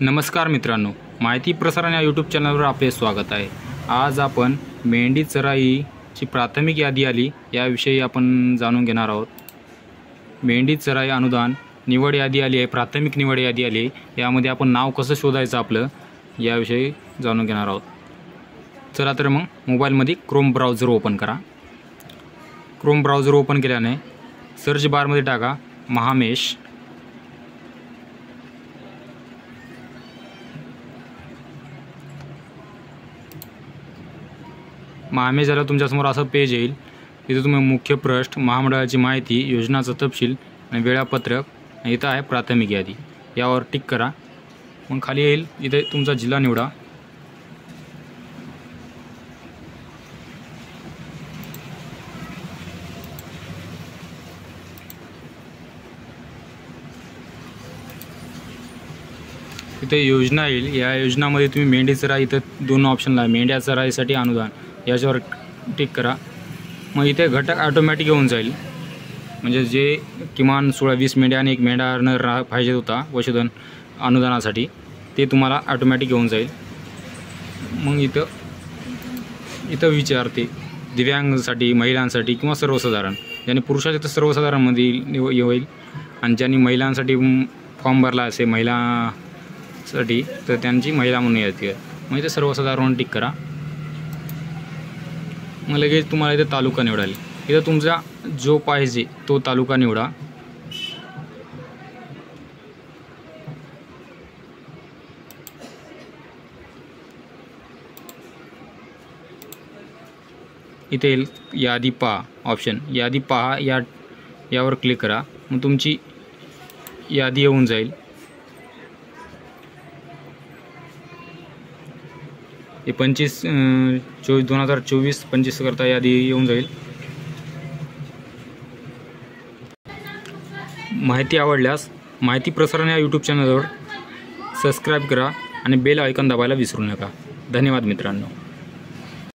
नमस्कार मित्रांनो, माहिती प्रसारण या यूट्यूब चॅनलवर आपले स्वागत आहे। आज आपण मेंढी चराईची प्राथमिक यादी आली याविषयी आपण जाणून घेणार आहोत। मेंढी चराई अनुदान निवड यादी आली आहे, प्राथमिक निवड यादी आली आहे। यामध्ये आपण नाव कसं शोधायचं आपलं याविषयी जाणून घेणार आहोत। चला तर मग मोबाईलमध्ये क्रोम ब्राउझर ओपन करा। क्रोम ब्राउझर ओपन केल्याने सर्च बारमध्ये टाका महामेश। महामेश झालं तुमच्यासमोर असं पेज येईल। इथे तुम्ही मुख्य पृष्ठ, महामंडळाची माहिती, योजनाचा तपशील आणि वेळापत्रक, इथं आहे प्राथमिक यादी, यावर टिक करा। मग खाली येईल इथे तुमचा जिल्हा निवडा। इथे योजना येईल। या योजनामध्ये तुम्ही मेंढी चराई, इथं दोन ऑप्शन आहे, मेंढ्या चराईसाठी अनुदान, याच्यावर टिक करा। मग इथे घटक ऑटोमॅटिक येऊन जाईल, म्हणजे जे किमान 16-20 मेंढ्या आणि एक मेंढा नर पाहिजे होता पशुधन अनुदानासाठी, ते तुम्हाला ऑटोमॅटिक येऊन जाईल। मग इथं विचारते दिव्यांगांसाठी, महिलांसाठी किंवा सर्वसाधारण। ज्यांनी पुरुषाचे तर सर्वसाधारणमध्ये येईल, आणि ज्यांनी महिलांसाठी फॉर्म भरला असेल महिलांसाठी तर त्यांची महिला म्हणून येते। मग इथे सर्वसाधारण टिक करा। मग लगेच तुम्हाला इथे तालुका निवडाल। इथं तुमचा जो पाहिजे तो तालुका निवडा। इथे यादी पहा ऑप्शन, यादी पहा यावर क्लिक करा। मग तुमची यादी येऊन जाईल। हे 2024-25 करता यादी येऊन जाईल। माहिती आवडल्यास माहिती प्रसारण या यूट्यूब चॅनलवर सबस्क्राईब करा आणि बेल आयकॉन दाबायला विसरू नका। धन्यवाद मित्रांनो।